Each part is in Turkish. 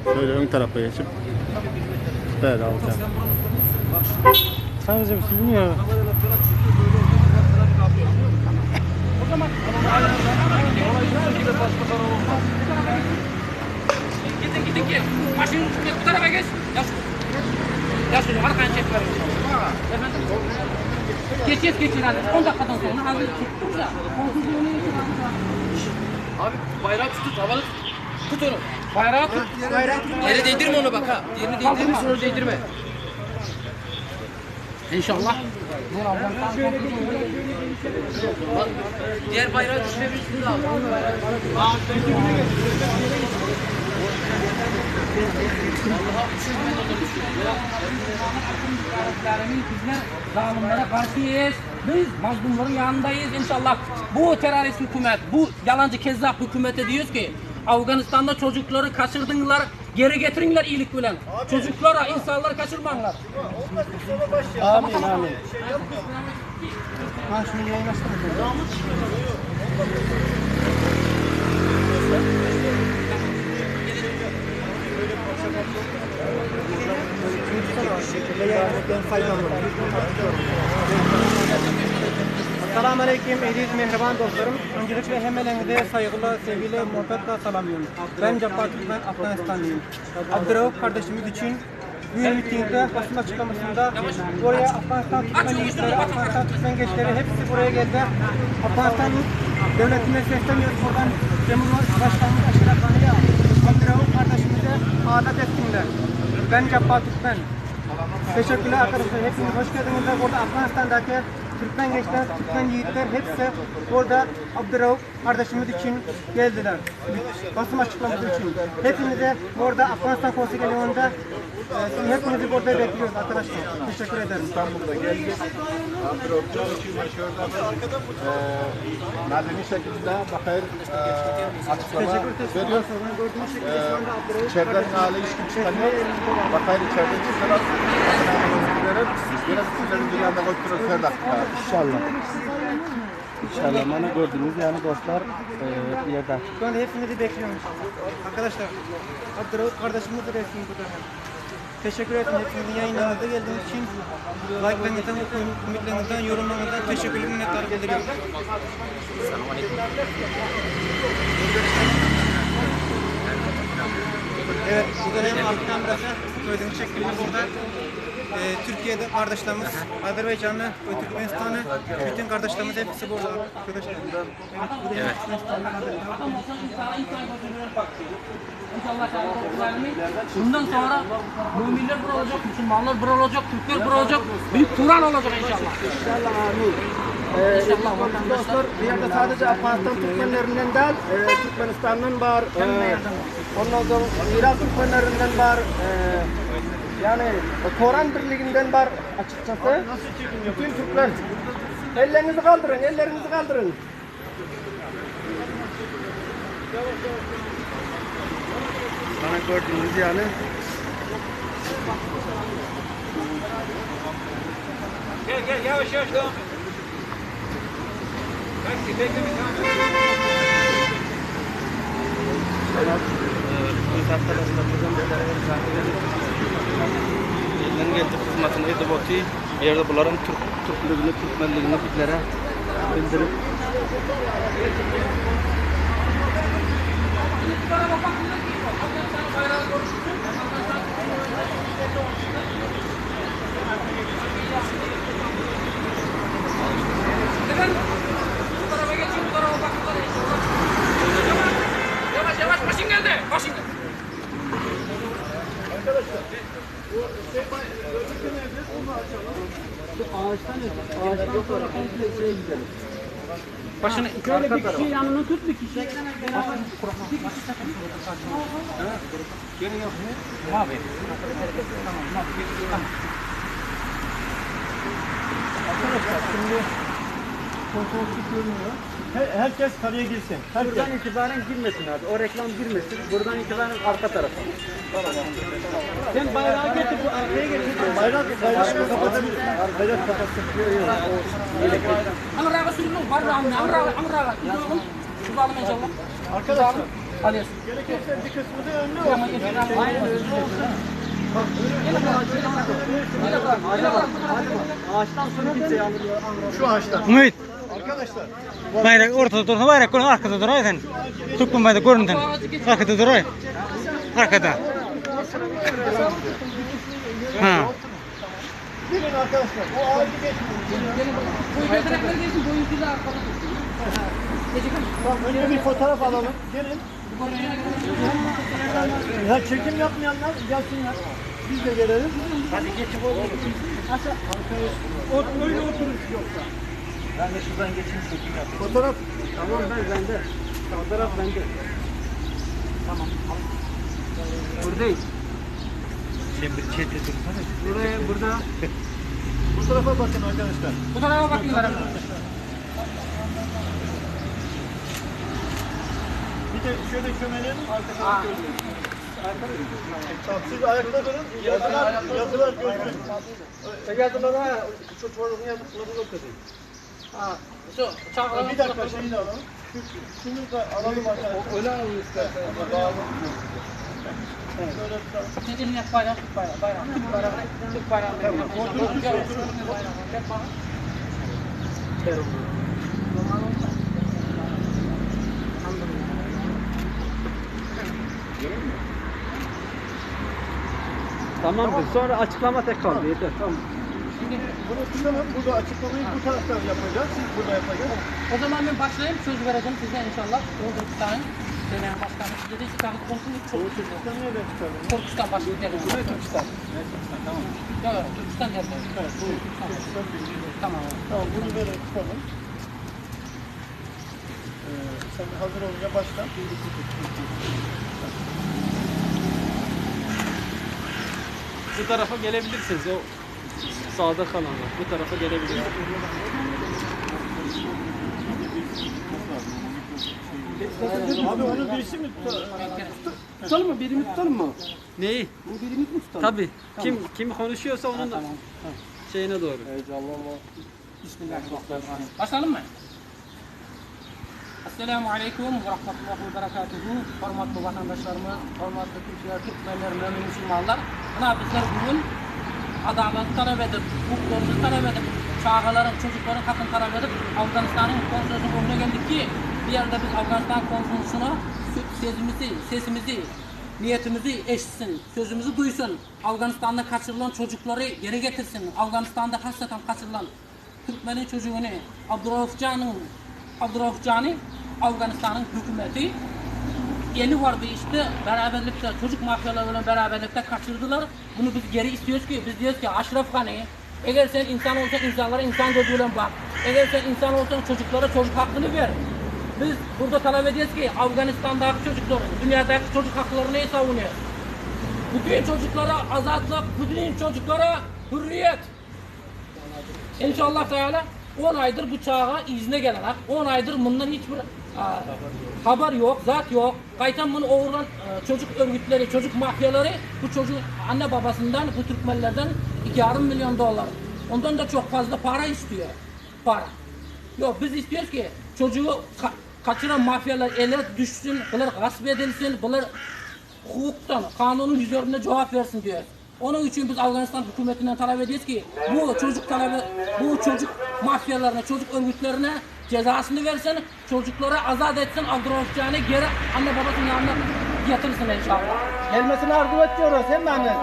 Şöyle ön tarafa geçip böyle alacağım. Sadece bir bilmiyor. O zaman gidin ki maşının üstüne bu tarafa geç. Yaş şöyle arkaya çek ver. Efendim? Geçin hadi. 10 dakikadan sonra hazır tuttuk da. Abi bayrağı tut, havalı tut onu. Bayrağı tut. Yere değdirme onu bak ha. Yerini değdirme, sonra değdirme. İnşallah. Diğer bayrağı düşürebilirsin de abi. Bizler zalimlere karşıyız. Biz mazlumların yanındayız inşallah. Bu terörist hükümet, bu yalancı kezzap hükümete diyoruz ki Afganistan'da çocukları kaçırdınlar, geri getirinler iyilik bilen. Çocuklara, insanları kaçırmanlar. Amin amin. Ha şunu yayınlaştırın. Selamun Aleyküm, aziz mehriban dostlarım. Öncelikle hemelinize saygılı, sevgiyle, muhabbetle selamlıyorum. Ben Cabbar Türkmen, Afganistanlıyım. Abdurrauf kardeşimiz için büyük mitingde, basın açıklamasında buraya Afganistan Türkmen gençleri, Afganistan Türkmen gençleri hepsi buraya geldi. Afganistan'ın devletine sesleniyoruz. Buradan Cumhurbaşkanımız Eşref Ghani'ye, Abdurrauf kardeşimize adet etkinler. Ben Cabbar Türkmen. Teşekkürler arkadaşlar. Hepiniz hoş geldiniz. Burada Afganistan'daki Türkmen gençler, Türkmen yiğitler hepsi burada Abdurrauf kardeşimiz için geldiler. Basın açıklaması için. Hepinize burada Afganistan Konseyi'nde hepinizi burada bekliyoruz arkadaşlar. Teşekkür ederim. İstanbul'da geldik. Abdurrauf'lar için şurada madeni şekilde bakır açıklama veriyor. İçeriden hali iş gibi çıkanıyor. Bakır içeriden çıkarak biraz sizlerin dünyada koyduğunuz her dakika. İnşallah. İnşallah bana gördünüz yani dostlar yerden. Şu an hepinizi bekliyoruz. Arkadaşlar Abdurrauf kardeşimiz resmi burada. Teşekkür ederim hepinizin yayınlarınıza geldiğiniz için. Like'larınızdan, ümitlerinizden, yorumlarınızdan teşekkürler, minnettar bildiriyorum. Evet, bu dönem altından biraz gördüğünüz şekilde burada Türkiye'de kardeşlerimiz, Azerbaycanlı ve Türkmenistanlı, bütün kardeşlerimiz hepsi burada arkadaşlar. Evet. Bundan sonra müminler burada olacak, Müslümanlar burada olacak, Türkler burada olacak, büyük Kur'an olacak inşallah. İnşallah amin. Dostlar, bir yerde sadece Afganistan Türkmenlerinden değil, Türkmenistan'dan var, ondan sonra İran Türkmenlerinden var, yani Koran Birliği'nden var açıkçası. Bütün Türkler. Ellerinizi kaldırın, ellerinizi kaldırın. Bana gördüğünüz yani. Gel yavaş devam et. Bekle Arkadaşlar buradan elinden geldi hizmetini edip oturuyor. Bir yerde bunların Türklüğünü, Türkmenliğini bizlere bildirip Yavaş başın geldi. Başın geldi. Arkadaşlar bu gözlükle ne yapacağız? Onu açalım. Ağaçtan sonra komple şeye gidelim. Başını Şöyle bir kişi yanını tut, bir kişi. Geri yok. Abi. Tamam. Arkadaşlar şimdi konsolosluk görünüyor. herkes karıya girsin. Buradan itibaren girmesin abi. O reklam girmesin. Buradan itibaren arka tarafa. Sen bayrağı getir, bu arkaya getir. Bayrak kapatabilir. Bayrak kapatsın. Amra Resulullah var Amra. Şunu alalım inşallah. Arkadaşlar Alıyorsun. Gerekirse bir kısmı da önüne Aynen öyle. Ağaçtan sonra kimse şu ağaçtan. Ümit, Arkadaşlar bayrak ortada dursa bayrak koyun arkada duray sen. Tukun bayda görün sen. Arkada duray. Arkada. Ha. gelin arkadaşlar. O ağacı geçmeyin. Önce bir fotoğraf alalım. Gelin. Ya çekim yapmayanlar gelsinler. Biz de gelelim. Hadi geçip olalım. Öyle oturun yoksa. Ben de şuradan geçeyim çekim yapayım. Fotoğraf. Tamam bende. Fotoğraf bende. Tamam. Buradayız. Şimdi çete dursana. Burada. Bu tarafa bakın arkadaşlar. Bu tarafa bakıyorlar. Bir de şöyle çömelim. Arkadaşlar görün. Tamam, siz ayakta durun. Yazılar gözükün. Yazılara şu çocuğun yazıları okuyun. Şu çağıralım. Bir dakika şeyini de alalım. Şunu da alalım arkadaşlar. Öyle alalım istersen. Elini yap bayram, Türk bayrağı, bayram, Türk bayrağı, Türk bayrağı. Tamamdır. Sonra açıklama tekrar yeter. Tamam. Bunu kullanın. Burada açıklamayı bu taraftan yapacağız. Siz burada yapacaksınız. O zaman ben başlayayım, söz vereceğim size inşallah. Türkistan, Dönem Başkanı size de çıkardık konusunu çok Türkistan nereden çıkardın? Türkistan başlayalım. Bu ne Türkistan? Yok, yok, Türkistan yazıyor. Evet, bu Türkistan bildiğiniz. Tamam. Tamam, bunu böyle tutalım. Sen hazır olunca başla. Bu tarafa gelebilirsiniz. O sağda kalanlar. Bu tarafa gelebilirsiniz. Abi onu birisi mi tutar? Tutalım mı? Birimi tutalım mı? Neyi? Bu birimi mi tutar? Tabii. Kim konuşuyorsa onun şeyine doğru. Bismillahirrahmanirrahim. Başlayalım mı? Esselamu Aleyküm ve Rahmetullahi ve Berekatuhu. Hormatlı vatandaşlarımız, hormatlı Türkler, Türkmenler, mümin Müslümanlar. Bizler bugün adaleti talep edip, hukuklarını talep edip, çağaların, çocukların hakkını talep edip, Afganistan'ın konsolosunun önüne geldik ki, bir yerde biz Afganistan konsolosuna sesimizi, niyetimizi eşitsin, sözümüzü duysun, Afganistan'da kaçırılan çocukları geri getirsin, Afganistan'da hasreten kaçırılan Türkmen'in çocuğunu, Abdurrahuf Cani, Afganistan'ın hükümeti eli vardı işte beraberlikte çocuk mafyalarıyla beraberlikte kaçırdılar. Bunu biz geri istiyoruz ki biz diyoruz ki Aşraf Ghani, eğer sen insan olsan insanlara insan gözüyle bak. Eğer sen insan olsan çocuklara çocuk hakkını ver. Biz burada talep ediyoruz ki Afganistan'daki çocukların, dünyadaki çocuk haklarını savunuyor. Bütün çocuklara azatlık, bütün çocuklara hürriyet. İnşallah Teala 10 aydır bu çağa izne gelenek, 10 aydır bundan hiçbir haber yok, zat yok. Kaytan bunu oğuran çocuk örgütleri, çocuk mafyaları bu çocuğun anne babasından, bu Türkmenlerden $2,5 milyon. Ondan da çok fazla para istiyor. Para. Yok biz istiyoruz ki çocuğu kaçıran mafyalar ele düşsün, bunlar gasp edilsin, bunlar hukuktan, kanunun üzerinde cevap versin diyor. Onun için biz Afganistan hükümetinden talep ediyoruz ki bu çocuk mafyalarına, çocuk örgütlerine cezasını versin, çocuklara azat etsin, Abdurrahuf Cani geri anne babasının yanına getirsin inşallah. Gelmesini arzu ediyoruz hem de anne.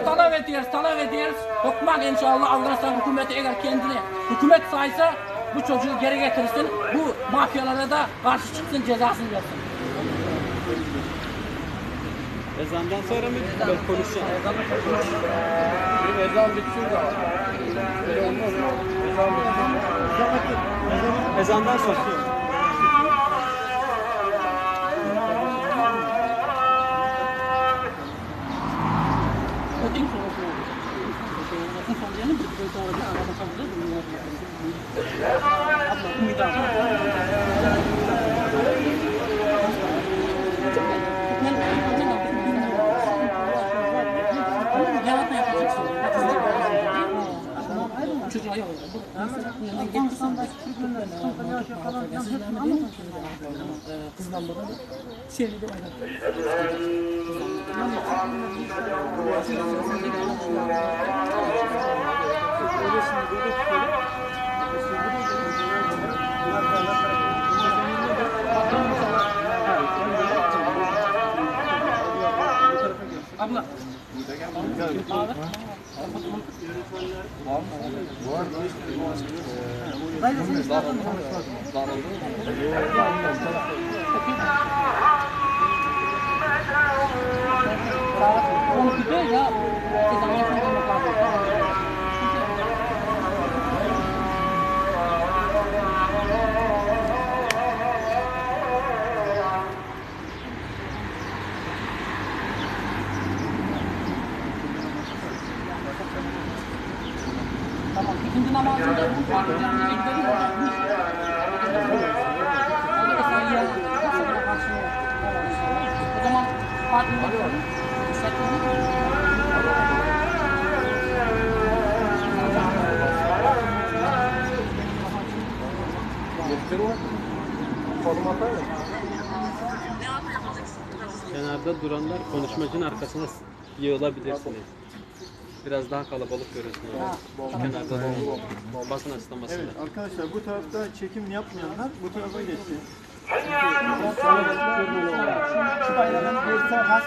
Talep ediyoruz. Hükmen inşallah Afganistan hükümeti eğer kendini hükümet saysa bu çocuğu geri getirsin, bu mafyalara da karşı çıksın, cezasını versin. Ezandan sonra mı konuşacağım? Ezan bitsin de. Öyle olmaz ya. Ezan bitsin. Ezandan sonra. Çocuğa yok. Afganistan'daki Türkmenler, Antalya yaşayanlar hepsini anlamıyor. Kızdan bana da şeyli de abla. Tamam, ikinci namazında bu Fatih Camii'ye gidelim. Orada da sayıya karşılıyor. O zaman Fatih'e gidelim. Kenarda duranlar konuşmacının arkasına yığılabilirsiniz. Biraz daha kalabalık görünsün. Kenarda basın açıklamasında. Evet arkadaşlar bu tarafta çekim yapmayanlar bu tarafa geçsin. Şu bayrakın bir has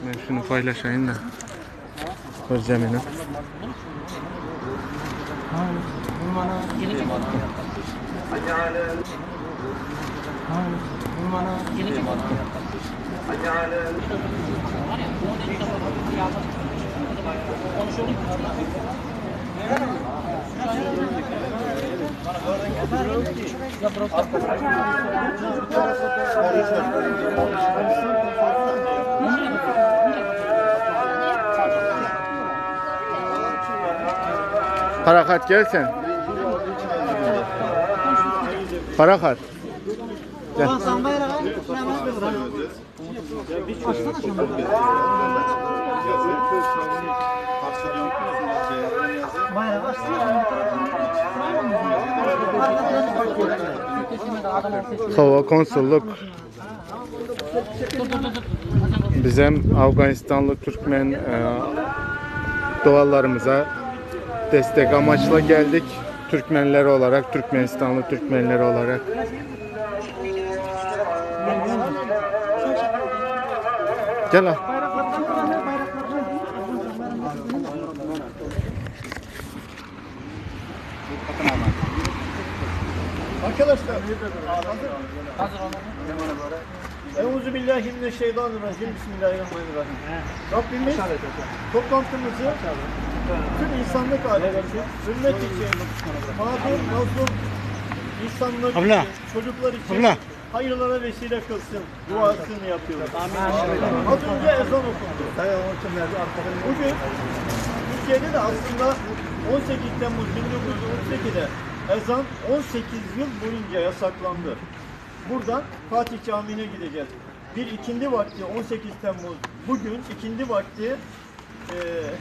Ben şunu paylaşayım da. Özlemini. Gelecek. Gelecek. Konuşalım. Parakat gelsen. Parakat. Gel. Sen bayrağı namaz kılın. Açsana şunu. Bayrağı açsana. Hava konsolluk. Bizim Afganistanlı Türkmen doğallarımıza destek amaçla geldik. Türkmenler olarak, Türkmenistanlı Türkmenler olarak. Gel al. Arkadaşlar hazır olun. Euzubillahimineşşeytanirracim. Bismillahirrahmanirrahim. Rabbimiz toplantımızı tüm insanlık alemi için, ümmet için, mağdur, mazlum insanlık Abla. için, çocuklar için Abla. hayırlara vesile kılsın duasını yapıyoruz. Az önce ezan okundu. Bugün Türkiye'de de aslında 18 Temmuz 1938'de ezan 18 yıl boyunca yasaklandı. Buradan Fatih Camii'ne gideceğiz. Bir ikindi vakti 18 Temmuz bugün ikindi vakti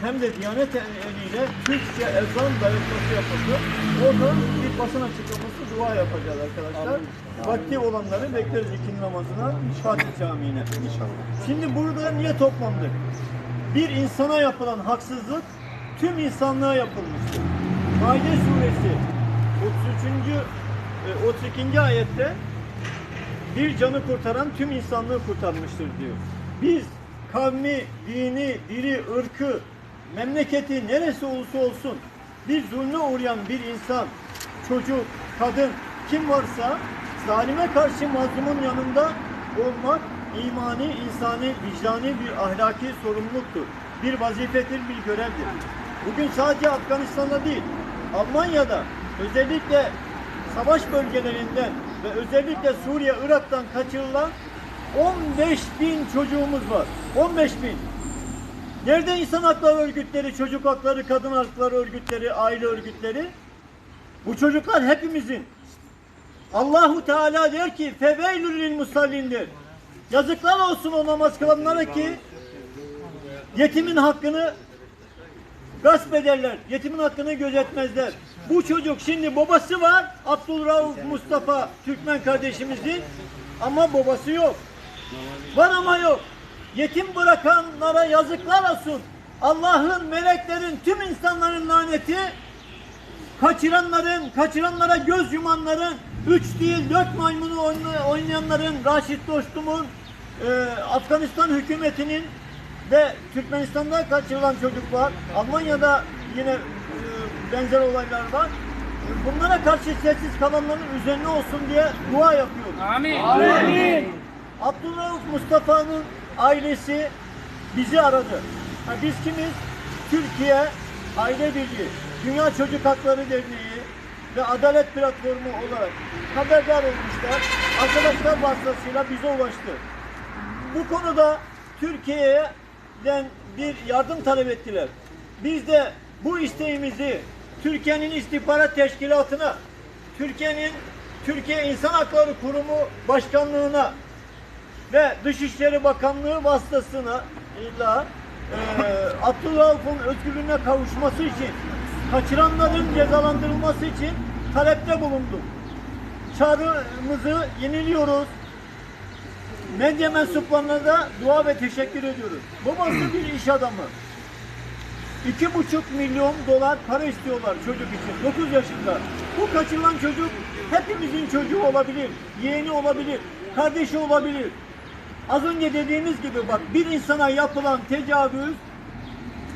hem de Diyanet eliyle Türkçe ezan dayatması yapıldı. Oradan bir basın açıklaması dua yapacağız arkadaşlar. Vakti olanları bekleriz ikindi namazına Fatih Camii'ne. İnşallah. Şimdi burada niye toplandık? Bir insana yapılan haksızlık tüm insanlığa yapılmıştır. Maide suresi 32. ayette bir canı kurtaran tüm insanlığı kurtarmıştır diyor. Biz kavmi, dini, dili, ırkı, memleketi neresi olursa olsun bir zulme uğrayan bir insan, çocuk, kadın kim varsa zalime karşı mazlumun yanında olmak imani, insani, vicdani bir ahlaki sorumluluktur. Bir vazifedir, bir görevdir. Bugün sadece Afganistan'da değil, Almanya'da özellikle savaş bölgelerinden ve özellikle Suriye, Irak'tan kaçırılan 15.000 çocuğumuz var. 15.000. Nerede insan hakları örgütleri, çocuk hakları, kadın hakları örgütleri, aile örgütleri? Bu çocuklar hepimizin. Allahu Teala der ki feveylül lil musallindir. Yazıklar olsun o namaz kılanlara ki yetimin hakkını gasp ederler. Yetimin hakkını gözetmezler. Bu çocuk şimdi babası var. Abdülrauf Mustafa Türkmen kardeşimizin ama babası yok. Var ama yok. Yetim bırakanlara yazıklar olsun. Allah'ın, meleklerin, tüm insanların laneti kaçıranlara göz yumanların, 3 değil 4 maymunu oynayanların, Raşit Dostum'un, Afganistan hükümetinin ve Türkmenistan'da kaçırılan çocuk var. Almanya'da yine benzer olaylar var. Bunlara karşı sessiz kalanların üzerine olsun diye dua yapıyoruz. Amin. Amin. Abdülrauf Mustafa'nın ailesi bizi aradı. Biz kimiz? Türkiye Aile Birliği, Dünya Çocuk Hakları Derneği ve Adalet Platformu olarak haberdar olmuşlar. Arkadaşlar vasıtasıyla bize ulaştı. Bu konuda Türkiye'den bir yardım talep ettiler. Biz de bu isteğimizi Türkiye'nin İstihbarat Teşkilatı'na, Türkiye İnsan Hakları Kurumu Başkanlığı'na ve Dışişleri Bakanlığı vasıtasıyla Abdülrauf'un özgürlüğüne kavuşması için, kaçıranların cezalandırılması için talepte bulunduk. Çağrımızı yeniliyoruz. Medya mensuplarına da dua ve teşekkür ediyoruz. Babası bir iş adamı. 2,5 milyon dolar para istiyorlar çocuk için. 9 yaşında. Bu kaçırılan çocuk hepimizin çocuğu olabilir. Yeğeni olabilir. Kardeşi olabilir. Az önce dediğimiz gibi bak, bir insana yapılan tecavüz,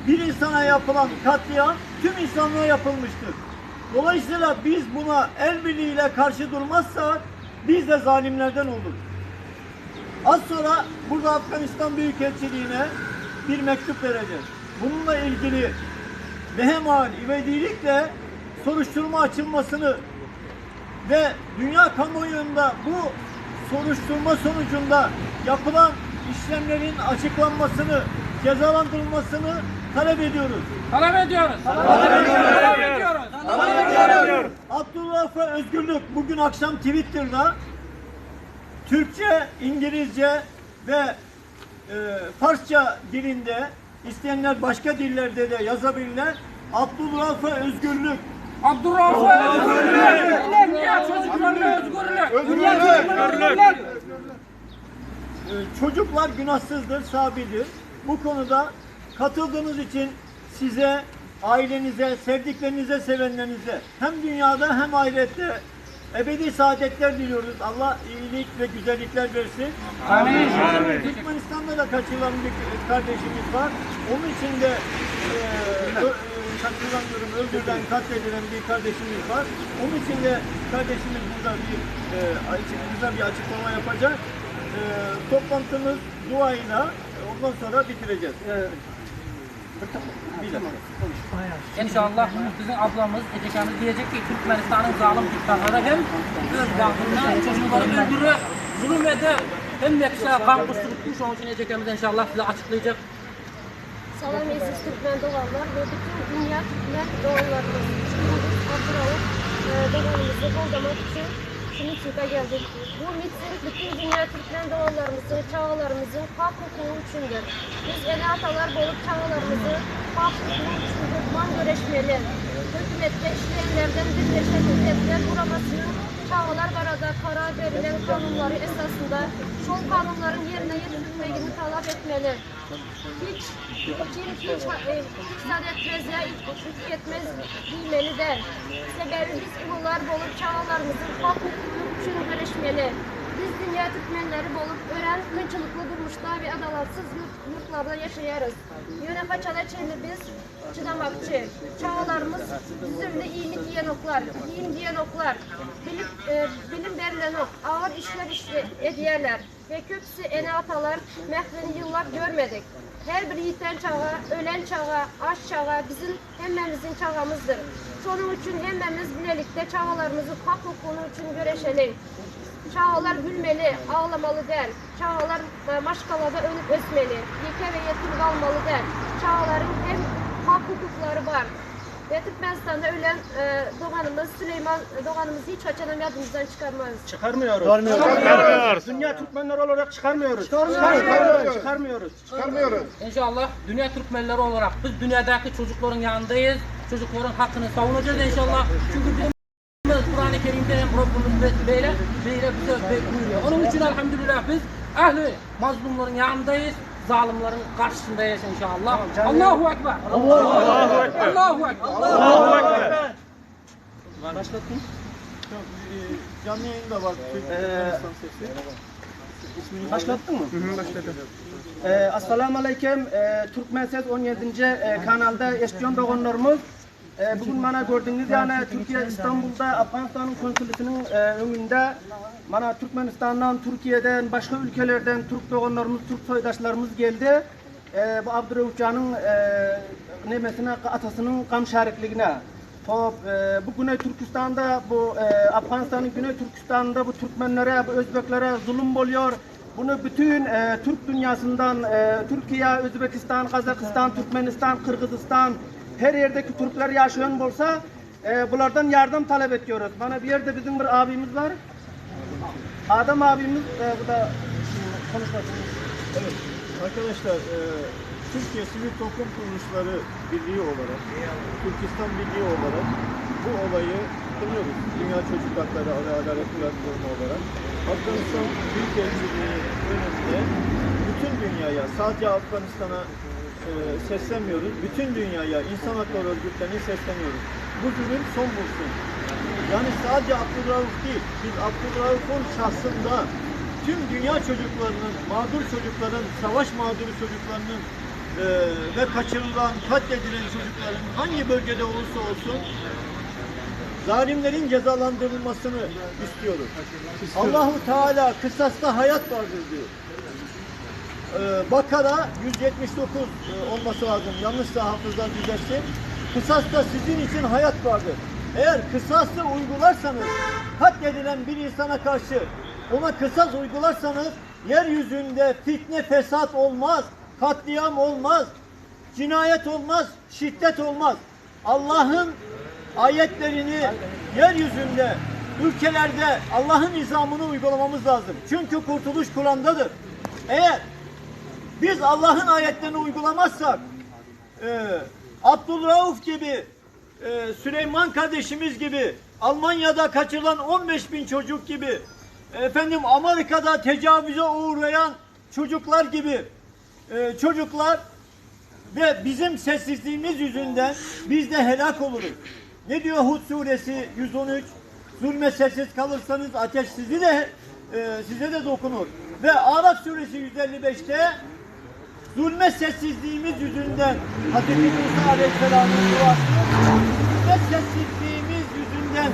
bir insana yapılan katliam tüm insanlığa yapılmıştır. Dolayısıyla biz buna el birliğiyle karşı durmazsak biz de zalimlerden oluruz. Az sonra burada Afganistan Büyükelçiliğine bir mektup vereceğiz. Bununla ilgili behemal, ivedilikle soruşturma açılmasını ve dünya kamuoyunda bu soruşturma sonucunda yapılan işlemlerin açıklanmasını, cezalandırılmasını talep ediyoruz. Talep ediyoruz. Abdülrauf'a özgürlük. Bugün akşam Twitter'da Türkçe, İngilizce ve Farsça dilinde, isteyenler başka dillerde de yazabilirler. Abdülrauf'a özgürlük. Abdülrauf'a özgürlük. Dünya çocuklarına özgürlük. Çocuklar günahsızdır, sabidir. Bu konuda katıldığınız için size, ailenize, sevdiklerinize, sevenlerinize hem dünyada hem ahirette ebedi saadetler diliyoruz. Allah iyilik ve güzellikler versin. Amin. Türkmenistan'da da kaçırılan bir kardeşimiz var. Onun için de kaçırılan diyorum, öldürülen, katledilen bir kardeşimiz var. Onun için de kardeşimiz burada bir açıklama yapacak. Toplantımız duayla ondan sonra bitireceğiz. Bir dakika. İnşallah bizim ablamız, Ecekemiz diyecek ki Türkmenistan'ın zalim diktatörü hem ırgahında çocukları öldürür, zulüm eder, hem nefse kan kusturmuş. Onun için Ecekemiz inşallah size açıklayacak. Salam aziz Türkmen doğallar ve bütün dünya Türkmen doğallarımız. Biz Abdülrauf doğalımızı kollamak için mitinge geldik. Bu miting bütün dünya Türkmen doğallarımızın, çağalarımızın hak hukuku içindir. Biz elatalar bolup çağalarımızı hak hukuku için kurban göreşmeli. Hükümette işleyenlerden bir teşekkürler vuramasının çağalar arada karar verilen kanunları esasında şol kanunların yerine getirilmesini talep etmeli. Hiç sadetmez ya hiç yetmez giymeli der. Sebebi biz ulular bolup çağalarımızın hak hukuku için görüşmeli. Biz dünya Türkmenleri bolup öğren kınçılıklı durmuşlar ve adalatsız yurtlarda yaşayarız. Yöne paçala çeli biz çıdamakçı. Çağalarımız bizimle iyilik diyen oklar, din diyen oklar. Bilim verilen ok, ağır işler ediyorlar. Ve köpsü ene atalar, mehveni yıllar görmedik. Her bir yiten çağa, ölen çağa, aç çağa bizim hemmemizin çağımızdır. Şunun için hemmemiz birlikte çağalarımızı hak hukukunu için göreşelim. Çağlar gülmeli, ağlamalı der. Çağlar maşkalada ölüp ösmeli. Yeke ve yetim kalmalı der. Çağların hem hak hukukları var. Ve Türkmenistan'da ölen Doğanımız, Süleyman Doğanımızı hiç açalım yadımızdan çıkarmayız. Çıkarmıyoruz. Dünya Türkmenler olarak çıkarmıyoruz. Çıkarmıyoruz. İnşallah dünya Türkmenleri olarak biz dünyadaki çocukların yanındayız. Çocukların hakkını savunacağız inşallah. Çünkü bizim Kur'an-ı Kerim'de hem Rabbimiz böyle bize buyuruyor. Onun için elhamdülillah biz ehli mazlumların yanındayız. Zalimlerin karşısındayız inşallah. Allahu Ekber. Allahu Ekber. Allahu Ekber. Allahu Ekber. Başlattın. Canlı yayında var. Türkmenistan sesi. Başlattın mı? Başladım. Assalamu Aleyküm. Türkmen Ses 17. kanalda eşliyon doğanlarımız. Bugün bana gördüğünüz yani Türkiye İstanbul'da Afganistan'ın konsolosluğunun önünde bana Türkmenistan'dan, Türkiye'den, başka ülkelerden Türk doğanlarımız, Türk soydaşlarımız geldi. Bu Abdurrauf Can'ın nemesine, atasının kam şarikliğine. Bu Güney Türkistan'da, bu Afganistan'ın Güney Türkistan'da bu Türkmenlere, bu Özbeklere zulüm oluyor. Bunu bütün Türk dünyasından, Türkiye, Özbekistan, Kazakistan, Türkmenistan, Kırgızistan, her yerdeki Türkler yaşayan olsa bunlardan yardım talep ediyoruz. Bana bir yerde bizim bir abimiz var. Adam abimiz bu da konuşmasın. Evet arkadaşlar Türkiye Sivil Toplum Kuruluşları Birliği olarak, Türkistan Birliği olarak bu olayı kınıyoruz. Dünya Çocuk Hakları Adalet Platformu olarak. Afganistan Büyükelçiliği önünde bütün dünyaya, sadece Afganistan'a seslenmiyoruz. Bütün dünyaya, insan hakları örgütlerine sesleniyoruz. Bu zulüm son bulsun. Yani sadece Abdurrauf değil, biz Abdurrauf'un şahsında tüm dünya çocuklarının, mağdur çocukların, savaş mağduru çocuklarının ve kaçırılan, katledilen çocukların hangi bölgede olursa olsun zalimlerin cezalandırılmasını istiyoruz. Allahu Teala kısasta hayat vardır diyor. Bakara 179 olması lazım. Yanlışsa hafızlar düzelsin. Kısasta sizin için hayat vardır. Eğer kısası uygularsanız, katledilen bir insana karşı ona kısas uygularsanız yeryüzünde fitne, fesat olmaz, katliam olmaz, cinayet olmaz, şiddet olmaz. Allah'ın ayetlerini yeryüzünde, ülkelerde Allah'ın nizamını uygulamamız lazım. Çünkü kurtuluş Kur'an'dadır. Eğer biz Allah'ın ayetlerini uygulamazsak Abdurrauf gibi, Süleyman kardeşimiz gibi, Almanya'da kaçırılan 15.000 çocuk gibi, Amerika'da tecavüze uğrayan çocuklar gibi çocuklar ve bizim sessizliğimiz yüzünden biz de helak oluruz. Ne diyor Hud suresi 113? Zulme sessiz kalırsanız ateş size de dokunur. Ve Araf suresi 155'te zulme sessizliğimiz yüzünden Hz. Musa Aleyhisselam'ın duası, zulme sessizliğimiz yüzünden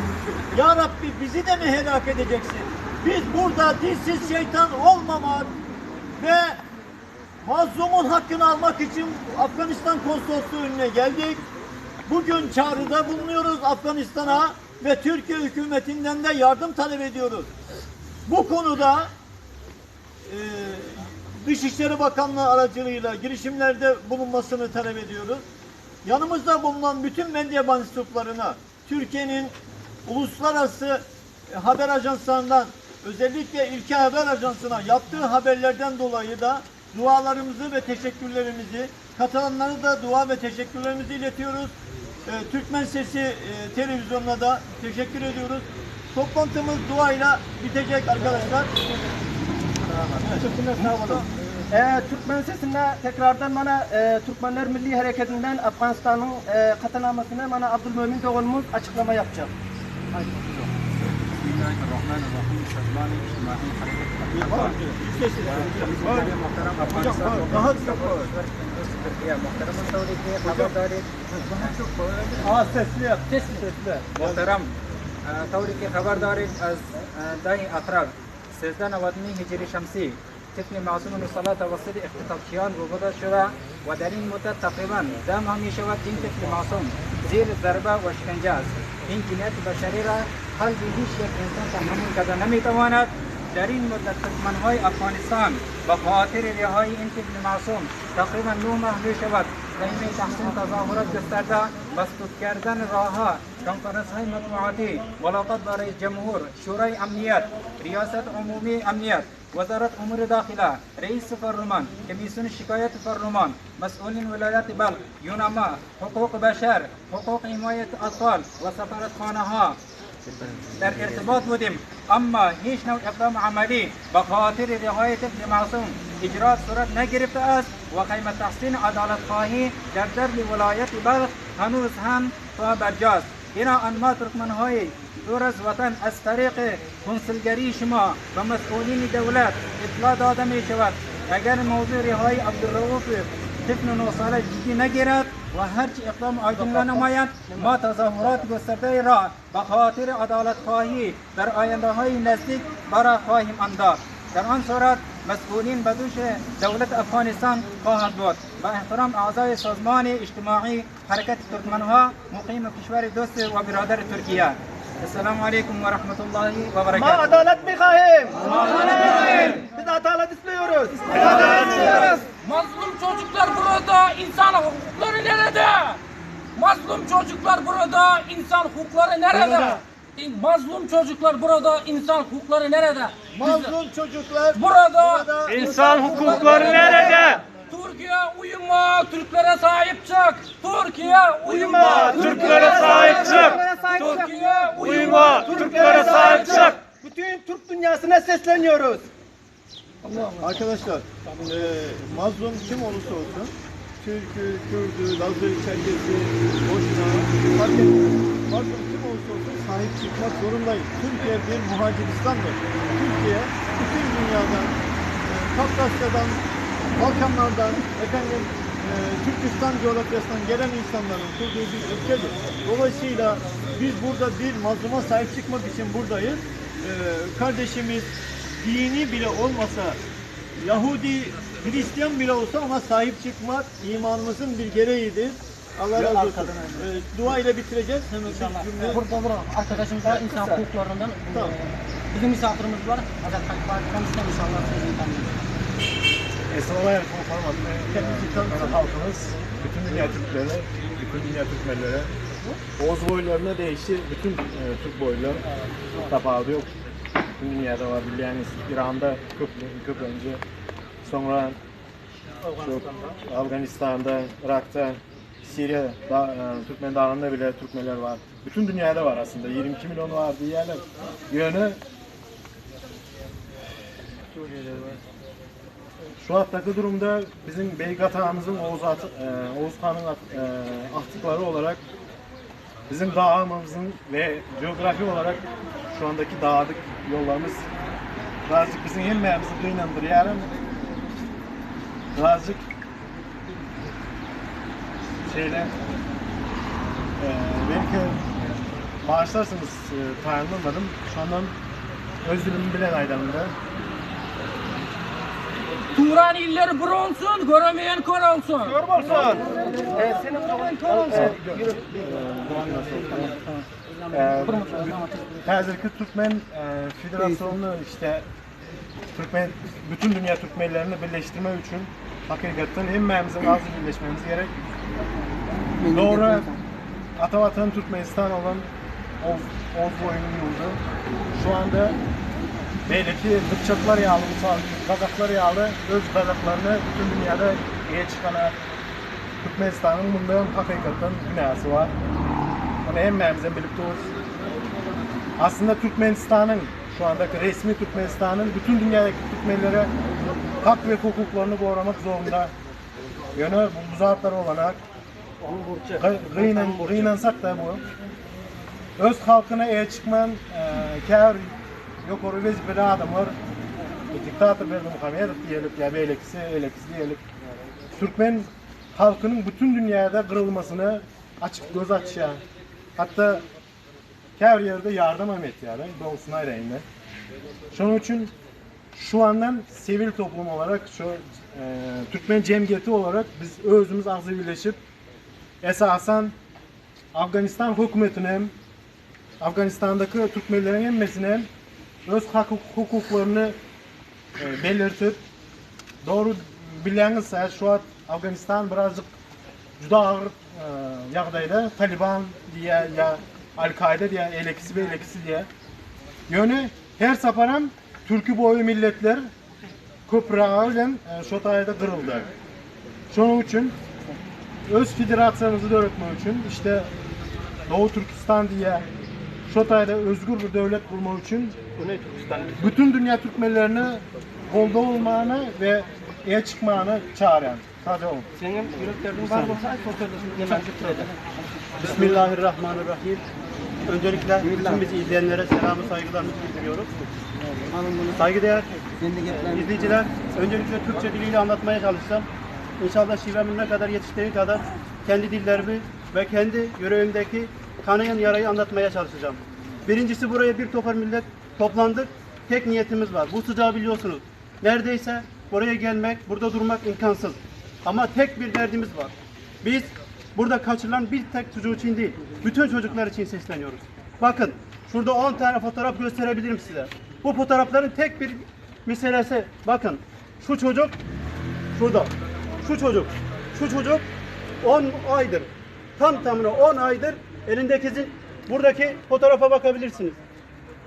Ya Rabbi bizi de mi helak edeceksin? Biz burada dinsiz şeytan olmamak ve mazlumun hakkını almak için Afganistan konsolosluğu önüne geldik. Bugün çağrıda bulunuyoruz Afganistan'a ve Türkiye hükümetinden de yardım talep ediyoruz. Bu konuda Dışişleri Bakanlığı aracılığıyla girişimlerde bulunmasını talep ediyoruz. Yanımızda bulunan bütün medya mensuplarına, Türkiye'nin uluslararası haber ajanslarından, özellikle İlke Haber Ajansı'na yaptığı haberlerden dolayı da dualarımızı ve teşekkürlerimizi, katılanlara da dua ve teşekkürlerimizi iletiyoruz. Türkmen Sesi televizyonuna da teşekkür ediyoruz. Toplantımız duayla bitecek arkadaşlar. Teşekkürler, sağ olun. Türkmen Sesi'nde tekrardan bana Türkmenler Milli Hareketi'nden Afganistan'ın katılmasına bana Abdülmümin Doğanımız açıklama yapacak. محترم طوری که خبر دارید از دهه اطراف 1399 هجری شمسی طفل معصوم صلات وسط اختطافچیان روبرو شده و در این مدت تقریبا 10 ماه می شود این طفل معصوم زیر ضربه و شکنجه است. این جنایت بشری را قلب هیچ یک انسان تحمل کرده نمی تواند در این مدت ترکمنهای افغانستان به خاطر رهایی این طفل معصوم تقریبا 9 ماه می شود زمینه تحسین تظاهرات گسترده، مسدود کردن راهها، کنفرانس های مطبوعاتی، ملاقات با رئیس جمهور، شورای امنیت، ریاست عمومی امنیت، وزارت امور داخله، رئیس پارلمان، کمیسیون شکایت پارلمان، مسئولین ولایت بلخ، یونما، حقوق بشر، حقوق حمایت اطفال و سفارتخانه ها در ارتباط بودیم، اما هیچ نوع اقدام عملی به خاطر رهایی طفل معصوم اجرات صورت نگرفته است و قیمه تحسین عدالت خواهی در درب ولایت بلخ هنوز هم تا برجاست. بنابراین ما ترکمنهای دور از وطن از طریق کنسولگری شما و مسئولین دولت اطلاع داده می شود اگر موضوع رهایی عبدالرؤوف طفل 9 ساله جدی نگیرد و هرچی اقدام عاجل نماید ما تظاهرات گسترده را به خاطر عدالت خواهی در آینده های نزدیک برای خواهیم انداخت. در آن صورت مسئولین به دوش دولت افغانستان خواهد بود. با احترام اعضای سازمان اجتماعی حرکت ترکمنها مقیم کشور دوست و برادر ترکیه. السلام علیکم و رحمت الله و برکاته. ما adalet می‌خواهیم. Biz adalet istiyoruz. Mazlum çocuklar burada, insan hukukları nerede? Mazlum çocuklar burada, insan hukukları nerede? Mazlum çocuklar burada, insan hukukları nerede? Mazlum çocuklar Burada insan hukukları nerede? Türkiye uyuma, Türklere sahip çık. Türkiye uyuma, Türklere sahip çık. Türkiye Uyuma, Türklere sahip çık. Bütün Türk dünyasına sesleniyoruz. Arkadaşlar, mazlum kim olursa olsun, Türk'ü, Kürt'ü, Laz'ı, Çerkez'i, Boşnağı, fark etmez. Mazlum kim olursa olsun sahip çıkmak zorundayız. Türkiye bir muhaciristandır. Türkiye bütün dünyadan, Kafkasya'dan, Balkanlardan, Türkistan coğrafyasından gelen insanların kurduğu bir ülkedir. Dolayısıyla biz burada bir mazluma sahip çıkmak için buradayız. Kardeşimiz dini bile olmasa, Yahudi, Hristiyan bile olsa ona sahip çıkmak imanımızın bir gereğidir. Allah razı olsun. Dua ile bitireceğiz. Hemen İnşallah. bir cümle. Burada arkadaşımız var, insan hukuklarından. Tamam. Bizim misafirimiz var. Hazret Konuştan inşallah sözünü tanıyoruz. Esnaflar kendimizi tanıtan halkımız, bütün dünya Türkleri, bütün dünya Türkmenleri, Oğuz boylarına değişti, bütün Türk boyları tapağı yok. Bütün dünyada var, yani İran'da köp önce, sonra Afganistan'da, Irak'ta, Suriye'de, Türkmen Dağı'nda bile Türkmenler var. Bütün dünyada var aslında, 22 milyon var diye yerler. Yönü Suriye'de var. Şu andaki durumda bizim Beygatağımızın Oğuz Kağan'ın attıkları olarak bizim dağımızın ve coğrafi olarak şu andaki dağlık yollarımız birazcık bizim yemeğimizi kıynandır yarın birazcık belki bağışlarsınız tanımlamadım. Şu andan öz dilimi bilen aylarında. Turan illeri bir olsun, göremeyen kör olsun. Kör olsun. Hazırki Türkmen Federasyonu işte Türkmen bütün dünya Türkmenlerini birleştirme için hakikaten hemmemizin az birleşmemiz gerek. Doğru Atavatan Türkmenistan olan Oğuz boyunun yolu şu anda belli ki bıçaklar yağlı, kazaklar yağlı, öz kazaklarını bütün dünyada iyi çıkaran Türkmenistan'ın bundan hakikaten günahı var. Onu hemmemizin birlikte olsun. Aslında Türkmenistan'ın, şu andaki resmi Türkmenistan'ın bütün dünyadaki Türkmenlere hak ve hukuklarını korumak zorunda. Yani bu zatları olarak kıynansak da bu. Öz halkına iyi çıkman, kâr yok oraya vazifeli adamlar, diktatör Berdi Muhamedov diyelim ya beylekisi, eylekisi diyelim. Türkmen halkının bütün dünyada kırılmasını açık göz açıyor. Hatta her yerde yardım emet yani doğusuna ayırayım. Şunun için şu andan sivil toplum olarak şu Türkmen cemiyeti olarak biz özümüz ağzı birleşip esasen Afganistan hükümetine Afganistan'daki Türkmenlerin emmesine öz hukuklarını belirtip doğru bildiğinizse şu an Afganistan birazcık juda ağır yağdayda Taliban diye ya Al-Kaide diye elekisi diye yönü her saparam Türkiye boyu milletler köprüyle şu tayda kırıldı. Şunun için öz federasyonumuzu da öğretmek için işte Doğu Türkistan diye şu tayda özgür bir devlet bulmak için bütün dünya Türkmenlerini kolda olmağını ve çıkmağını çağıran. Sadece o. Senin yüreklerin var mı? Bismillahirrahmanirrahim. Öncelikle bütün bizi izleyenlere selamı, saygılarımızı bildiriyoruz. Saygıdeğer izleyiciler, öncelikle Türkçe diliyle anlatmaya çalışacağım. İnşallah şivemin ne kadar yetiştiği kadar kendi dillerimi ve kendi yüreğimdeki kanayan yarayı anlatmaya çalışacağım. Birincisi, buraya bir topar millet toplandık. Tek niyetimiz var. Bu sıcağı biliyorsunuz. Neredeyse buraya gelmek, burada durmak imkansız. Ama tek bir derdimiz var. Biz burada kaçırılan bir tek çocuğu için değil, bütün çocuklar için sesleniyoruz. Bakın, şurada 10 tane fotoğraf gösterebilirim size. Bu fotoğrafların tek bir meselesi, bakın, şu çocuk, şurada, şu çocuk 10 aydır, tamına 10 aydır buradaki fotoğrafa bakabilirsiniz.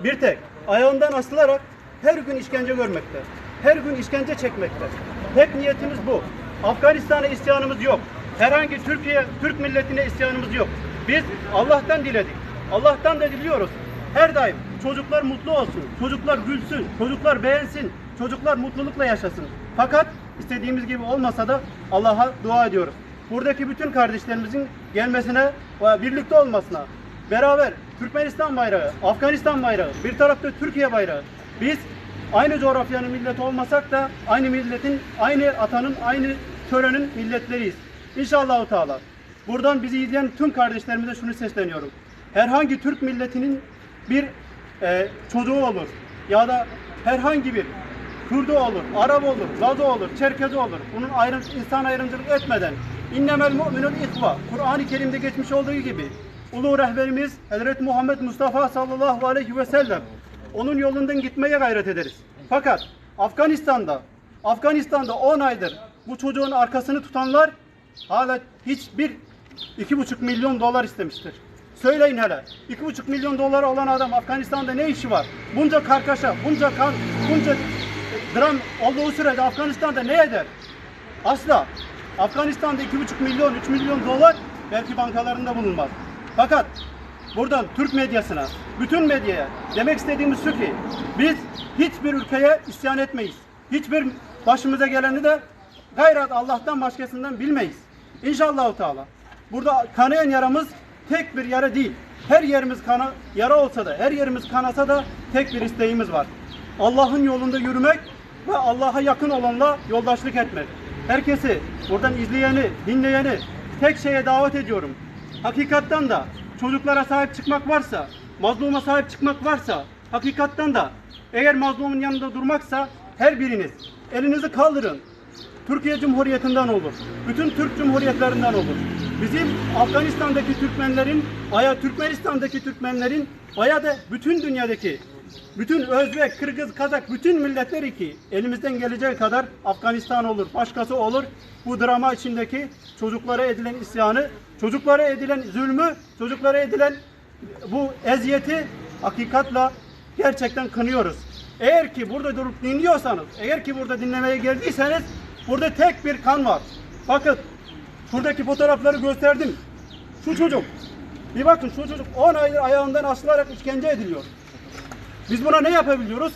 Bir tek ayağından asılarak her gün işkence görmekte, her gün işkence çekmekte. Tek niyetimiz bu. Afganistan'a isyanımız yok. Herhangi Türk milletine isyanımız yok. Biz Allah'tan diledik. Allah'tan da diliyoruz. Her daim çocuklar mutlu olsun, çocuklar gülsün, çocuklar beğensin, çocuklar mutlulukla yaşasın. Fakat istediğimiz gibi olmasa da Allah'a dua ediyoruz. Buradaki bütün kardeşlerimizin gelmesine ve birlikte olmasına, beraber Türkmenistan bayrağı, Afganistan bayrağı, bir tarafta Türkiye bayrağı. Biz aynı coğrafyanın milleti olmasak da aynı milletin, aynı atanın, aynı törenin milletleriyiz. İnşallah Teala. Buradan bizi izleyen tüm kardeşlerimize şunu sesleniyorum. Herhangi Türk milletinin bir çocuğu olur ya da herhangi bir Kürt'ü olur, Arap olur, Lazı olur, Çerkezi olur. Bunun insan ayrımcılık etmeden innemel mu'minun ihva. Kur'an-ı Kerim'de geçmiş olduğu gibi ulu rehberimiz Hazreti Muhammed Mustafa sallallahu aleyhi ve sellem onun yolundan gitmeye gayret ederiz. Fakat Afganistan'da 10 aydır bu çocuğun arkasını tutanlar hala hiçbir 2,5 milyon dolar istemiştir. Söyleyin hele. 2,5 milyon dolar olan adam Afganistan'da ne işi var? Bunca kargaşa, bunca kan, bunca dram olduğu sürede Afganistan'da ne eder? Asla. Afganistan'da 2,5 milyon, 3 milyon dolar belki bankalarında bulunmaz. Fakat buradan Türk medyasına, bütün medyaya demek istediğimiz şu ki biz hiçbir ülkeye isyan etmeyiz. Hiçbir başımıza geleni de gayret Allah'tan başkasından bilmeyiz. İnşallah Teala. Burada kanayan yaramız tek bir yara değil. Her yerimiz yara olsa da, her yerimiz kanasa da tek bir isteğimiz var. Allah'ın yolunda yürümek ve Allah'a yakın olanla yoldaşlık etmek. Herkesi, buradan izleyeni, dinleyeni tek şeye davet ediyorum. Hakikattan da çocuklara sahip çıkmak varsa, mazluma sahip çıkmak varsa, hakikattan da eğer mazlumun yanında durmaksa her biriniz elinizi kaldırın. Türkiye Cumhuriyeti'nden olur. Bütün Türk Cumhuriyetlerinden olur. Bizim Afganistan'daki Türkmenlerin veya Türkmenistan'daki Türkmenlerin veya da bütün dünyadaki bütün Özbek, Kırgız, Kazak bütün milletleri ki elimizden geleceği kadar Afganistan olur, başkası olur. Bu drama içindeki çocuklara edilen isyanı, çocuklara edilen zulmü, çocuklara edilen bu eziyeti hakikatla gerçekten kınıyoruz. Eğer ki burada durup dinliyorsanız, eğer ki burada dinlemeye geldiyseniz burada tek bir kan var. Bakın şuradaki fotoğrafları gösterdim. Şu çocuk, bir bakın şu çocuk 10 aydır ayağından asılarak işkence ediliyor. Biz buna ne yapabiliyoruz?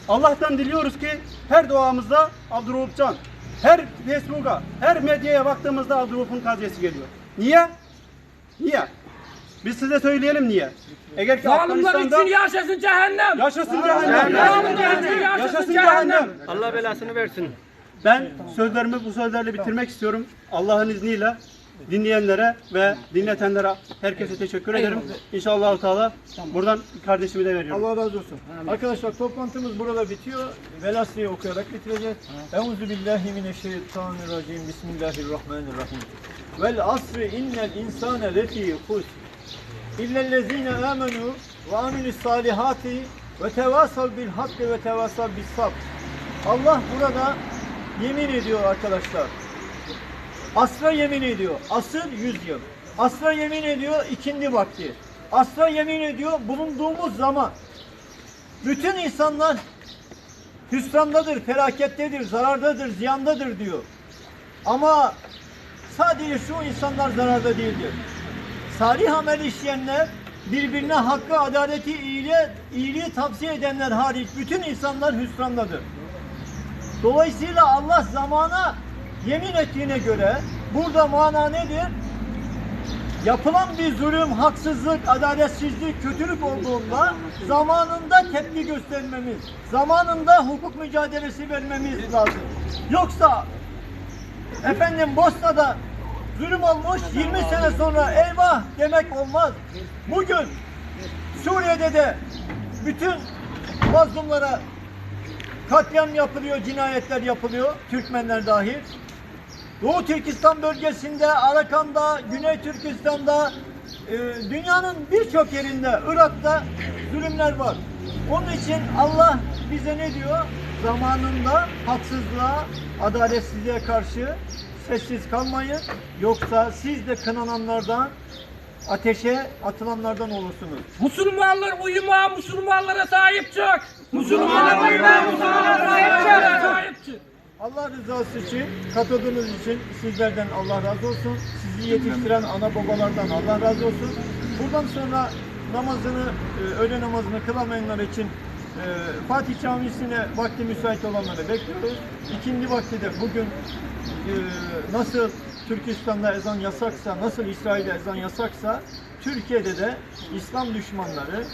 Allah'tan diliyoruz ki her duamızda Abdurrahupcan, her Facebook'a, her medyaya baktığımızda Abdurrahup'un kaziyesi geliyor. Niye? Niye? Biz size söyleyelim niye. Eğer ki Zalimler için yaşasın cehennem. Yaşasın cehennem. Yaşasın cehennem. Allah belasını versin. Ben bu sözlerle bitirmek istiyorum. Allah'ın izniyle dinleyenlere ve dinletenlere herkese teşekkür ederim. İnşallah Teala buradan kardeşimi de veriyorum. Allah razı olsun. Arkadaşlar toplantımız burada bitiyor. Velasıyı okuyarak bitireceğiz. Euzubillahimineşşeytanirracim. Bismillahirrahmanirrahim. Vel asri innel insane lefî husr. İllellezîne âmenû ve amilus salihâti Ve tevasav bil hakkı ve tevasav bis sabr. Allah burada yemin ediyor arkadaşlar. Asra yemin ediyor. Asır 100 yıl. Asra yemin ediyor ikindi vakti. Asra yemin ediyor bulunduğumuz zaman. Bütün insanlar hüsrandadır, felakettedir, zarardadır, ziyandadır diyor. Ama sadece şu insanlar zararda değildir. Salih amel işleyenler, birbirine hakkı, adaleti, iyiliği tavsiye edenler hariç bütün insanlar hüsrandadır. Dolayısıyla Allah zamana yemin ettiğine göre burada mana nedir? Yapılan bir zulüm, haksızlık, adaletsizlik, kötülük olduğunda zamanında tepki göstermemiz, zamanında hukuk mücadelesi vermemiz lazım. Yoksa efendim Bosna'da zulüm olmuş 20 sene sonra eyvah demek olmaz. Bugün Suriye'de de bütün mazlumlara katliam yapılıyor, cinayetler yapılıyor, Türkmenler dahil. Doğu Türkistan bölgesinde, Arakan'da, Güney Türkistan'da, dünyanın birçok yerinde, Irak'ta zulümler var. Onun için Allah bize ne diyor? Zamanında haksızlığa, adaletsizliğe karşı sessiz kalmayın. Yoksa siz de kınananlardan, ateşe atılanlardan olursunuz. Müslümanlar uyuma, Müslümanlara sahip çık. Müslümanlar uyuma, Müslümanlara sahip çık. Allah rızası için, katıldığınız için sizlerden Allah razı olsun. Sizi yetiştiren ana babalardan Allah razı olsun. Buradan sonra namazını, öğle namazını kılamayanlar için Fatih Camisi'ne vakti müsait olanları bekliyoruz. İkindi vakti de bugün nasıl Türkistan'da ezan yasaksa, nasıl İsrail'de ezan yasaksa, Türkiye'de de İslam düşmanları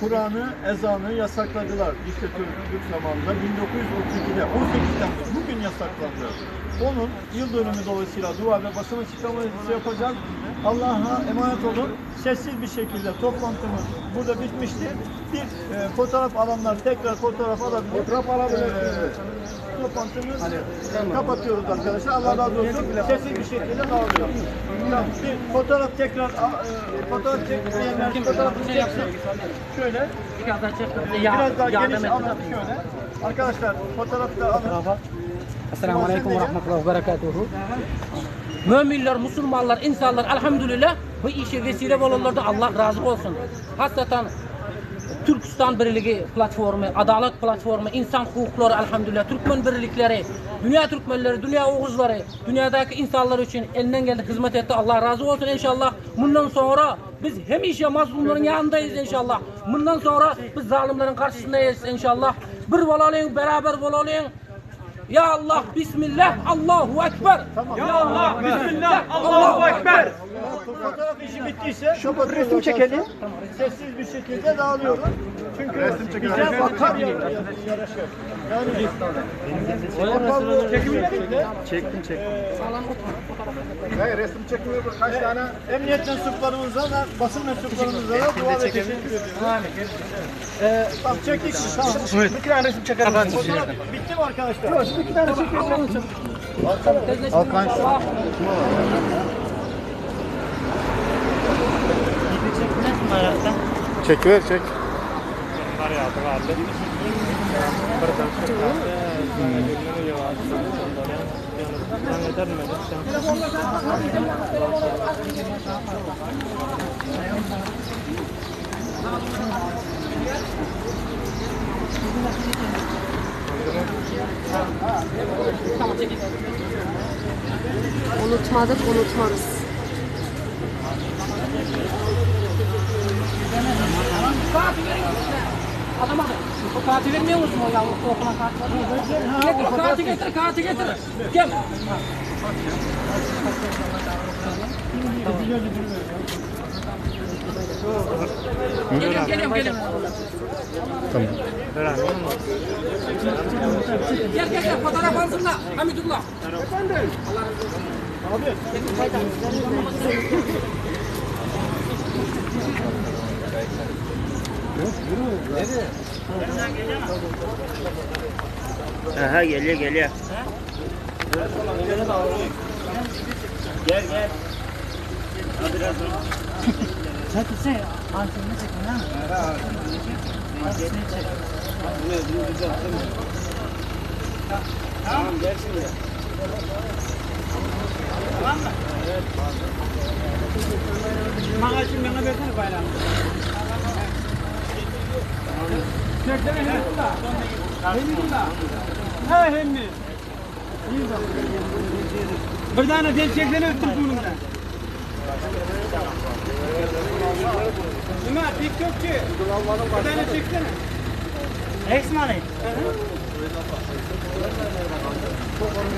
Kur'an'ı, ezanı yasakladılar diktatörlük zamanında 1932'de 18 Temmuz bugün yasaklandı. Onun yıl dönümü dolayısıyla dua ve basın açıklaması yapacağız. Allah'a emanet olun. Sessiz bir şekilde toplantımız burada bitmişti. Bir fotoğraf alanlar tekrar fotoğraf alabilir. Fotoğraf alabilir. Toplantımız kapatıyoruz arkadaşlar. Allah razı olsun. Sessiz bir şekilde dağılıyor. Bir fotoğraf tekrar fotoğraf çekmeyenler fotoğrafını çeksin. Şöyle. Biraz daha geniş alın şöyle. Arkadaşlar fotoğrafta alın. Esselamu Aleyküm ve Rahmetullahi ve Berekatuhu. Müminler, Müslümanlar, insanlar elhamdülillah bu işe vesile olanlardan Allah razı olsun. Hasreten Türkistan Birliği platformu, Adalet platformu, insan hukukları elhamdülillah, Türkmen birlikleri, dünya Türkmenleri, dünya Oğuzları, dünyadaki insanlar için elinden geldiği hizmet etti. Allah razı olsun inşallah. Bundan sonra biz hemişe mazlumların yanındayız inşallah. Bundan sonra biz zalimlerin karşısındayız inşallah. Bir olalım, beraber olalım. Ya Allah, Bismillah, Allahu Ekber. Tamam. Ya Allah, Bismillah, Allahu Ekber. Fotoğraf işi bittiyse resim çekelim. Sessiz bir şekilde dağılıyoruz. Çünkü bize vakar yaraşır. Yani çektim. Hayır, resim çekmiyor. Kaç tane emniyet mensuplarımıza da basın mensuplarımıza da dua ve teşekkür ediyoruz. Tamam, çektik. Tamam. Bir tane resim çekelim. Fotoğraf bitti mi arkadaşlar? Yok, bir tane çekelim. Hakan. Çekiver, çek. Unutmadık, unutmarız. Adama o kartı vermiyor musun o yavru okulan kartı? Getir, kartı getir. Gel. Geliyorum. Tamam. Gel, fotoğraf alsınlar. Hamidullah. Abi. Aha geliyor. Gel. Hadi biraz. Çekilse, antrenman çekin ha. Tamam gel şimdi. Tamam mı? Evet. Bana şimdi bana versene bayram. Çeksene hem mi? He hem mi? Bir tane del çeksene öptüm bununla. Ömer TikTokçu. Bir tane çeksene. Eksmani.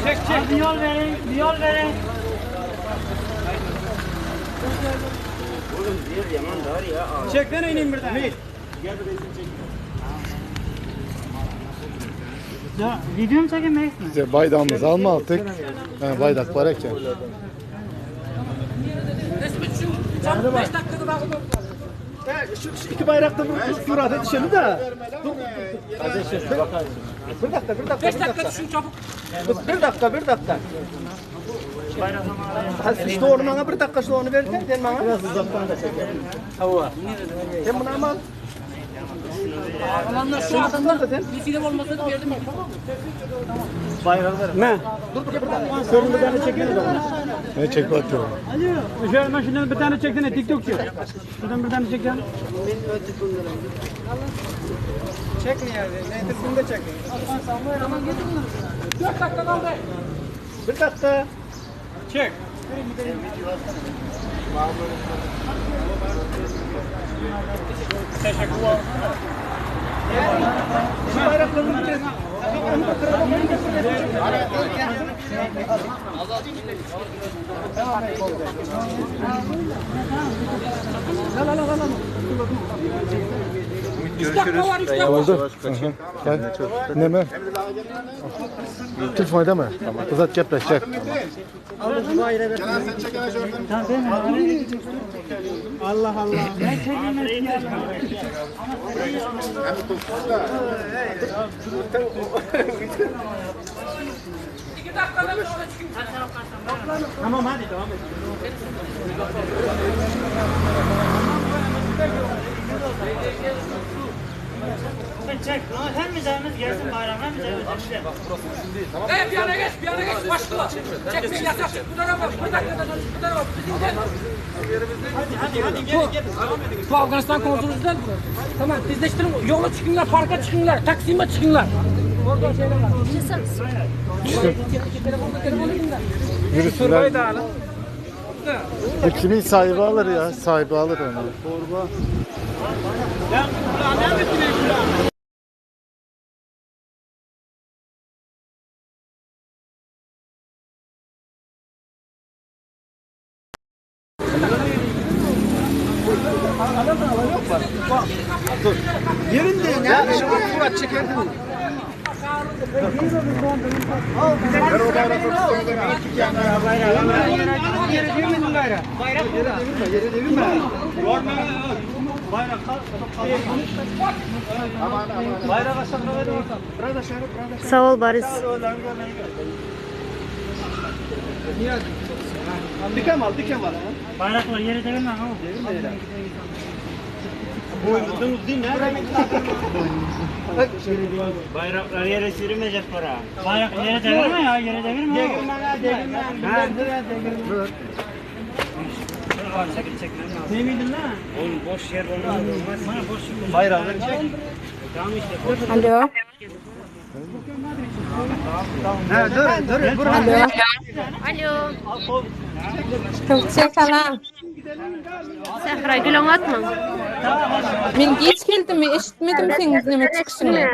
Çek çek. Bir yol verin, bir yol verin. Oğlum bir yaman dar ya. Çekten ineyim birden. Gel bir çek. Ya video mu çekemeyiz mi? İşte baydağımızı alma aldık. Baydak var eken. Çabuk 5 dakikada daha Şu iki bayrakta surata düşelim de. Bir dakika. 5 dakika düşün çabuk. Bir dakika. İşte ormana bir dakika şu onu verirsen sen bana. Biraz uzaktan da çekelim. Hava. Sen bunu ama. Alanlar şu anda bir film olmasa da verdim. Bayrağı ver. Ne? Dur bir dakika. Sorun bir tane çekelim de. Ne çek atıyorum. Şöyle şundan bir tane çeksene TikTokçu. Şuradan bir tane çekeceğim. Çekmiyor. Neyse bunu da çekin. Tamam getir bunu. 4 dakika kaldı. Bir dakika. Çek. Teşekkürler. Şu bayraklarını bir kez. Gel. Ne mi? Tut fayda mı? Uzat gepleş çek. Allah Allah. Ne çekilmez ya. Tamam hadi devam et. Çek. Hem müzemiz gelsin bayram hem müzemiz. Bir yana geç, başla. Çekmeyin yasak. Bu tarafa, bir dakikada dön, bu tarafa. Hadi gel. Bu Afganistan kontrolü değil bu. Tamam, dizleştirin. Yola çıkınlar, parka çıkınlar, Taksim'e çıkınlar. Orada şeyler var. Telefonu dinle. Yürüsünler. Bu kimin sahibi alır ya? Sahibi alır onu. Yerinde ne? Surat çekerdin. Sağ ol Barış. Dikem al. Bayraklar yere devirme ha. Boynuzunuz değil mi? Bayraklar yere sürmeyecek para. Bayrak yere devirme ya, yere devirme. Devirme. Çek. Ne miydin lan? Oğlum boş yer olmaz. Bana boş yer. Bayrağı çek. Tamam işte. Alo. Dur. Alo. Alo. Türkçe falan. Sehra gülün atma. Men geç geldim, eşitmedim senin neme çıkışını.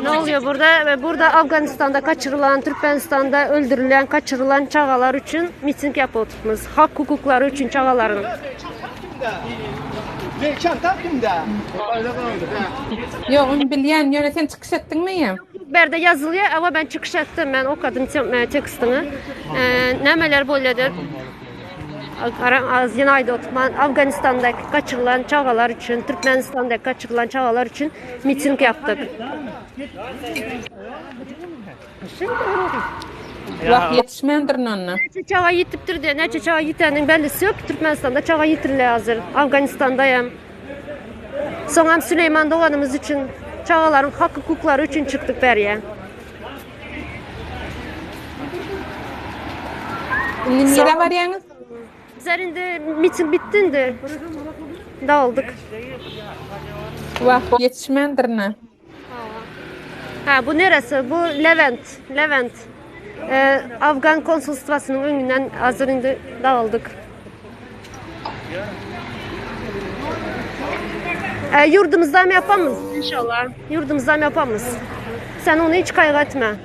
Ne oluyor burada? Burada Afganistan'da kaçırılan, Türkmenistan'da öldürülen, kaçırılan çağalar için miting yapıyoruz. Hak hukukları için çağaların. Çanta kimde? Yok, onu bilyen, yani sen çıkış ettin mi ya? Berde yazılıyor ama ben çıkış ettim. Ben o kadın tekstini. Nemeler böyledir? Zinayda Otman, Afganistan'daki kaçırılan çağalar için, Türkmenistan'daki kaçırılan çağalar için miting yaptık. Vah yetişmendirin onunla. Neçe çağa yitiptir diye, neçe çağa yitenin bellisi yok. Türkmenistan'da çağa yitirile hazır. Afganistan'dayım. Sonra Süleyman Doğan'ımız için, çağaların hak hukukları için çıktık beriye. Nere varýaňyz? Üzerinde miting bittindi. Dağıldık. Wagt yetişmendirne. Ha, bu neresi? Bu Levent. Levent. Afgan konsolosluğunun önünden hazır indi dağıldık. Yurdumuzdan yapamız inşallah. Yurdumuzdan yapamız. Sen onu hiç kaygı etme.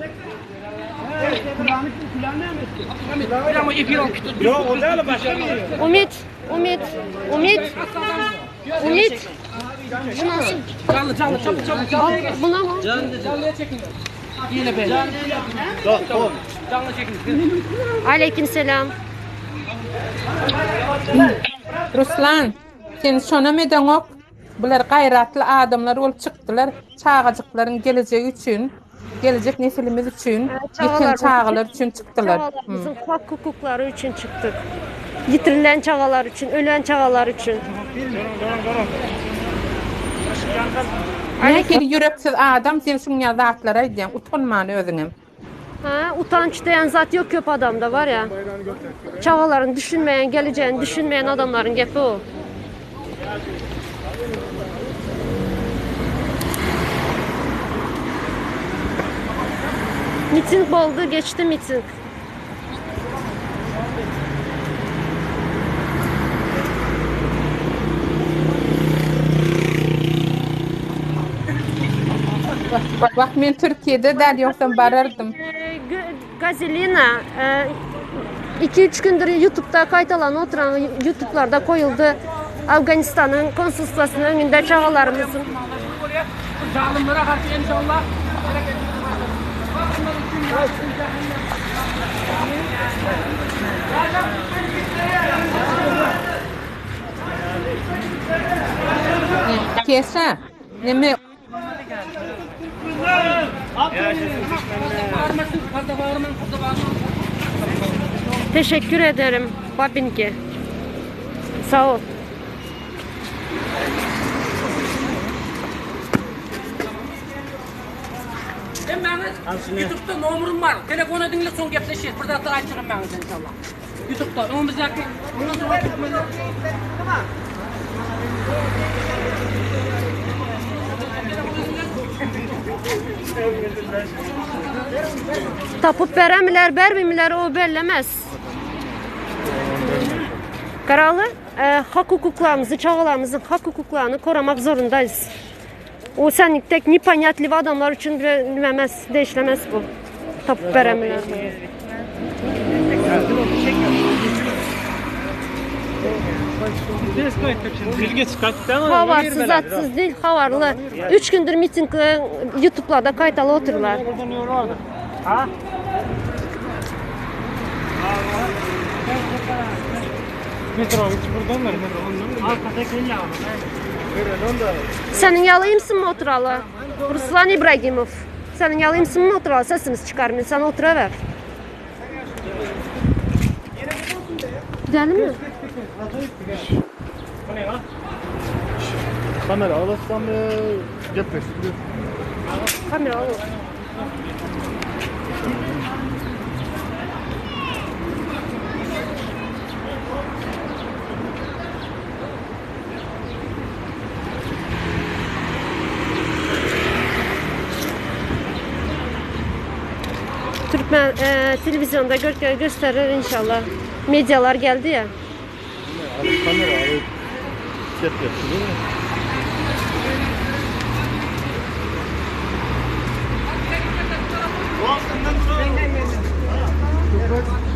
Umit. Canlı çabuk. Buna mı? Canlıya çekin. Yine be. Canlı çekin. Aleykümselam. Ruslan, sen şonamedin bular gayratly adamlar bolup çykdylar. Çağajyklaryň geleceği üçün, gelecek nesilimiz üçün, ýeten çağalar üçün çykdylar. Çağalarımızın hak hukukları için çıktık. Yitirilen çağalar için, ölen çağalar için. Näkili yüreksiz adam sen şuňa zatlara diýen, utanmany özüňem. Ha, utanç diyen zat yok köp adamda var ya. Çağaların düşünmeyen, geleceğini düşünmeyen adamların gepi o. Miting oldu, geçti miting. Bak men Türkiye'de däl ýoksan barardım. Gazelina 2-3 gündür YouTube'da kaytalan oturan YouTube'larda koyuldu. Afganistan'ın konsolosluğunun önünde çağalarımızın. Zalimlere karşı inşallah. Kesa, neme Teşekkür ederim Babinki. Sağ ol. YouTube'da nomerim var. Telefon edinle son gepleşir. Burada açırım ben inşallah. YouTube'da önümüzdeki Tapıp veremiler, vermemiler o bellemez. Karalı, hak hukuklarımızı, çağalarımızın hak hukuklarını korumak zorundayız. O sen tek nipanyatlı adamlar için bilmemez, değişlemez bu. Tapıp veremiler. Havarsız, zatsız değil, havarlı. 3 gündür miting YouTube'larda kaytalı otururlar. Senin yalıyımsın mı oturalı? Ruslan İbrahimov. Senin yalıyımsın mı oturalı? Sesimiz çıkarmıyor. Sen oturaver. Gidelim mi? Kamera alasam gepleş. Kamera olur. Türkmen televizyonda gösterir inşallah. Medyalar geldi ya. Kamera alıp gepleş.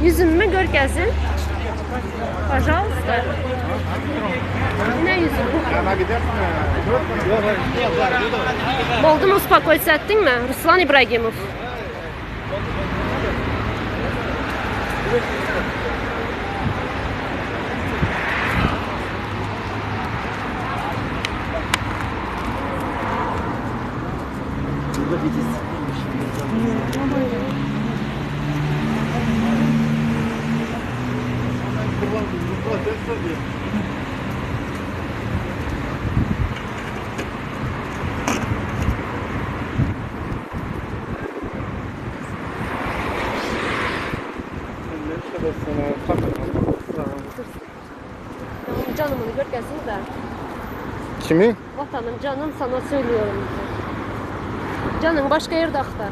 Yüzümü gör gelsin. Пожалуйста. Ne yüzüm? Oldu mu, uspokойся ettin mi? Ruslan İbrahimov. Canımını görkesin de. Kimi? Vatanım canım sana söylüyorum. Canım başka yerde aktar.